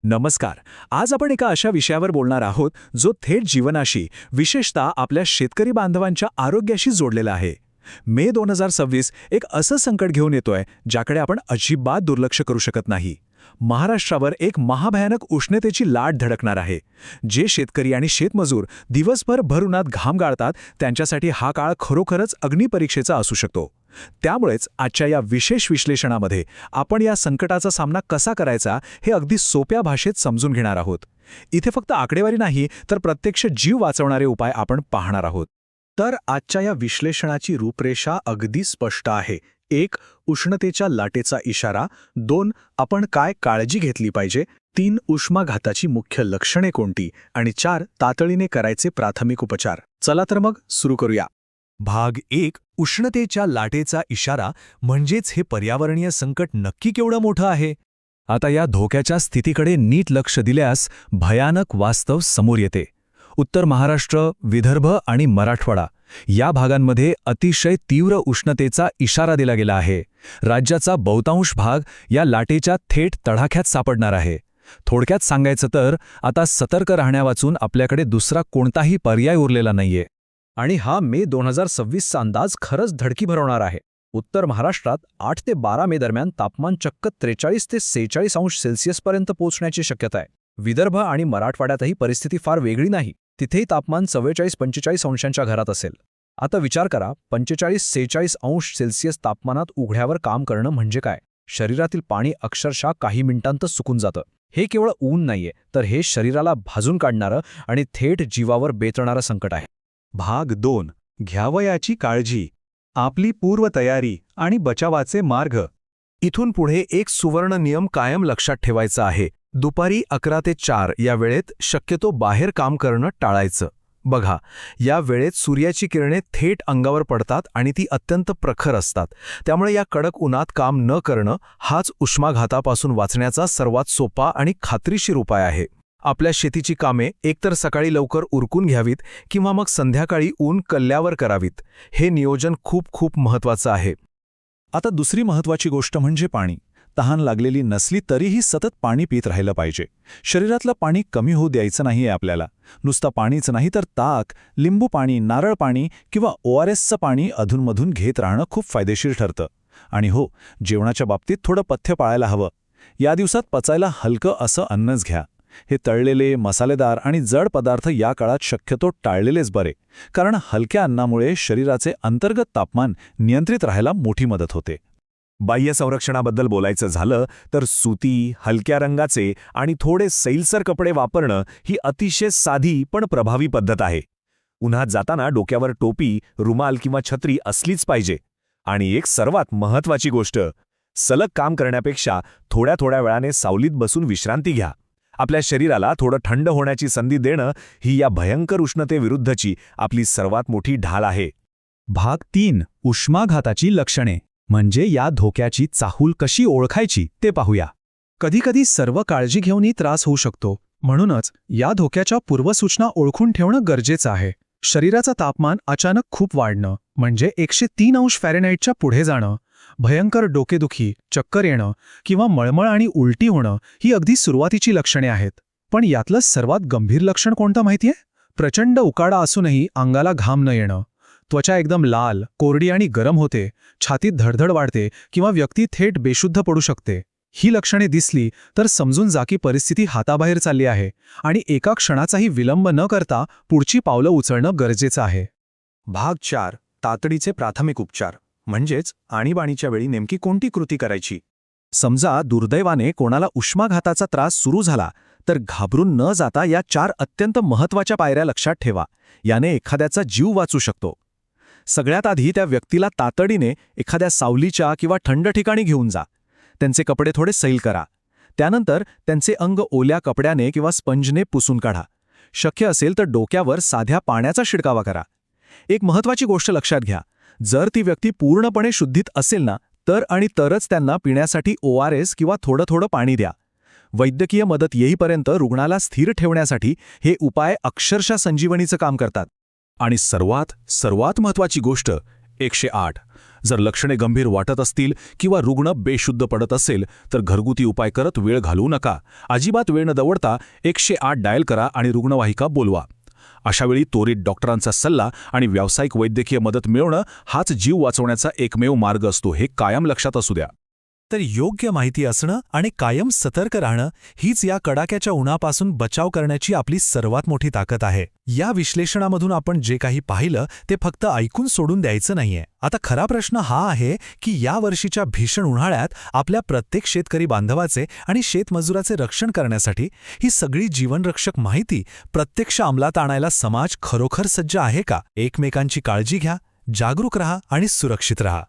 नमस्कार. आज आपण एका अशा विषयावर बोलणार आहोत जो थेट जीवनाशी, विशेषतः आपल्या शेतकरी बांधवांच्या आरोग्याशी जोडलेला आहे. मे 2026 एक असं संकट घेऊन येतोय ज्याकडे आपण अजिबात दुर्लक्ष करू शकत नाही. महाराष्ट्रावर एक महाभयानक उष्णतेची लाट धडकणार आहे. जे शेतकरी आणि शेतमजूर दिवसभर भर घाम गाळतात त्यांच्यासाठी हा काळ खरोखरच अग्निपरीक्षेचा असू शकतो. त्यामुळेच आजच्या या विशेष विश्लेषणामध्ये आपण या संकटाचा सामना कसा करायचा हे अगदी सोप्या भाषेत समजून घेणार आहोत. इथे फक्त आकडेवारी नाही तर प्रत्यक्ष जीव वाचवणारे उपाय आपण पाहणार आहोत. तर आजच्या या विश्लेषणाची रूपरेषा अगदी स्पष्ट आहे. 1. उष्णतेच्या लाटेचा इशारा. 2. आपण काय काळजी घेतली पाहिजे. 3. उष्माघाताची मुख्य लक्षणे कोणती. आणि 4. तातडीने करायचे प्राथमिक उपचार. चला तर मग सुरू करूया. भाग 1. उष्णतेच्या लाटेचा इशारा म्हणजेच हे पर्यावरणीय संकट नक्की केवढं मोठं आहे. आता या धोक्याच्या स्थितीकडे नीट लक्ष दिल्यास भयानक वास्तव समोर येते. उत्तर महाराष्ट्र, विदर्भ आणि मराठवाडा या भागांमध्ये अतिशय तीव्र उष्णतेचा इशारा दिला गेला आहे. राज्याचा बहुतांश भाग या लाटेच्या थेट तडाख्यात सापडणार आहे. थोडक्यात सांगायचं तर आता सतर्क राहण्यावाचून आपल्याकडे दुसरा कोणताही पर्याय उरलेला नाहीये. आणि हा मे 2026चा अंदाज खरंच धडकी भरवणार आहे. उत्तर महाराष्ट्रात 8 ते 12 मे दरम्यान तापमान चक्क 43 ते 46 अंश सेल्सिअसपर्यंत पोहोचण्याची शक्यता आहे. विदर्भ आणि मराठवाड्यातही परिस्थिती फार वेगळी नाही. तिथेही तापमान 44-45 अंशांच्या घरात असेल. आता विचार करा, 45-46 अंश सेल्सिअस तापमानात उघड्यावर काम करणं म्हणजे काय. शरीरातील पाणी अक्षरशः काही मिनिटांतच सुकून जातं. हे केवळ ऊन नाहीये, तर हे शरीराला भाजून काढणारं आणि थेट जीवावर बेतणारं संकट आहे. भाग 2. घ्यावयाची काळजी, आपली पूर्वतयारी आणि बचावाचे मार्ग. इथून पुढे एक सुवर्ण नियम कायम लक्षात ठेवायचा आहे. दुपारी 11 ते 4 या वेळेत शक्यतो बाहेर काम करणं टाळायचं. बघा, या वेळेत सूर्याची किरणे थेट अंगावर पडतात आणि ती अत्यंत प्रखर असतात. त्यामुळे या कडक उन्हात काम न करणं हाच उष्माघातापासून वाचण्याचा सर्वात सोपा आणि खात्रीशीर उपाय आहे. आपल्या शेतीची कामे एकतर सकाळी लवकर उरकून घ्यावीत किंवा मग संध्याकाळी ऊन कल्ल्यावर करावीत. हे नियोजन खूप खूप महत्त्वाचं आहे. आता दुसरी महत्त्वाची गोष्ट म्हणजे पाणी. तहान लागलेली नसली तरीही सतत पाणी पित राहिलं पाहिजे. शरीरातलं पाणी कमी होऊ द्यायचं नाहीये आपल्याला. नुसतं पाणीच नाही तर ताक, लिंबू पाणी, नारळ पाणी किंवा ORSचं पाणी अधूनमधून घेत राहणं खूप फायदेशीर ठरतं. आणि हो, जेवणाच्या बाबतीत थोडं पथ्य पाळायला हवं. या दिवसात पचायला हलकं असं अन्नच घ्या. हे तळलेले, मसालेदार आणि जड पदार्थ या काळात शक्यतो टाळलेलेच बरे, कारण हलक्या अन्नामुळे शरीराचे अंतर्गत तापमान नियंत्रित राहायला मोठी मदत होते. बाह्य संरक्षणाबद्दल बोलायचं झालं तर सुती, हलक्या रंगाचे आणि थोडे सैलसर कपडे वापरणं ही अतिशय साधी पण प्रभावी पद्धत आहे. उन्हात जाताना डोक्यावर टोपी, रुमाल किंवा छत्री असलीच पाहिजे. आणि एक सर्वात महत्त्वाची गोष्ट, सलग काम करण्यापेक्षा थोड्या थोड्या वेळाने सावलीत बसून विश्रांती घ्या. आपल्या शरीराला थोडं थंड होण्याची संधी देणं ही या भयंकर उष्णतेविरुद्धची आपली सर्वात मोठी ढाल आहे. भाग 3. उष्माघाताची लक्षणे म्हणजे या धोक्याची चाहूल कशी ओळखायची ते पाहूया. कधीकधी सर्व काळजी घेऊनही त्रास होऊ शकतो. म्हणूनच या धोक्याच्या पूर्वसूचना ओळखून ठेवणं गरजेचं आहे. शरीराचं तापमान अचानक खूप वाढणं म्हणजे 103 अंश फॅरेनहाइटच्या पुढे जाणं, भयंकर डोकेदुखी, चक्कर येणं किंवा मळमळ आणि उलटी होणं ही अगदी सुरुवातीची लक्षणे आहेत. पण यातलं सर्वात गंभीर लक्षण कोणतं माहितीये? प्रचंड उकाडा असूनही अंगाला घाम न येणं, त्वचा एकदम लाल, कोरडी आणि गरम होते, छातीत धडधड वाढते किंवा व्यक्ती थेट बेशुद्ध पडू शकते. ही लक्षणे दिसली तर समजून जा की परिस्थिती हाताबाहेर चालली आहे आणि एका क्षणाचाही विलंब न करता पुढची पावलं उचलणं गरजेचं आहे. भाग 4. तातडीचे प्राथमिक उपचार म्हणजेच आणीबाणीच्या वेळी नेमकी कोणती कृती करायची. समजा दुर्दैवाने कोणाला उष्माघाताचा त्रास सुरू झाला तर घाबरून न जाता या 4 अत्यंत महत्त्वाच्या पायऱ्या लक्षात ठेवा. याने एखाद्याचा जीव वाचू शकतो. सगळ्यात आधी त्या व्यक्तीला तातडीने एखाद्या सावलीच्या किंवा थंड ठिकाणी घेऊन जा. त्यांचे कपडे थोडे सैल करा. त्यानंतर त्यांचे अंग ओल्या कपड्याने किंवा स्पंजने पुसून काढा. शक्य असेल तर डोक्यावर साध्या पाण्याचा शिडकावा करा. एक महत्त्वाची गोष्ट लक्षात घ्या, जर ती व्यक्ती पूर्णपणे शुद्धीत असेल ना तर आणि तरच त्यांना पिण्यासाठी ORS किंवा थोडं थोडं पाणी द्या. वैद्यकीय मदत येईपर्यंत रुग्णाला स्थिर ठेवण्यासाठी हे उपाय अक्षरशः संजीवनीचं काम करतात. आणि सर्वात महत्त्वाची गोष्ट 108 जर लक्षणे गंभीर वाटत असतील किंवा रुग्ण बेशुद्ध पडत असेल तर घरगुती उपाय करत वेळ घालवू नका. अजिबात वेळ न दवडता 108 डायल करा आणि रुग्णवाहिका बोलवा. अशावेळी त्वरित डॉक्टरांचा सल्ला आणि व्यावसायिक वैद्यकीय मदत मिळवणं हाच जीव वाचवण्याचा एकमेव मार्ग असतो, हे कायम लक्षात असू द्या. तर योग्य माहिती असणं आणि कायम सतर्क राहणं हीच या कडाक्याच्या उन्हापासून बचाव करण्याची आपली सर्वात मोठी ताकद आहे. या विश्लेषणामधून आपण जे काही पाहिलं ते फक्त ऐकून सोडून द्यायचं नाहीये. आता खरा प्रश्न हा आहे की या वर्षीच्या भीषण उन्हाळ्यात आपल्या प्रत्येक शेतकरी बांधवाचे आणि शेतमजुराचे रक्षण करण्यासाठी ही सगळी जीवनरक्षक माहिती प्रत्यक्ष अंमलात आणायला समाज खरोखर सज्ज आहे का? एकमेकांची काळजी घ्या, जागरूक रहा आणि सुरक्षित रहा.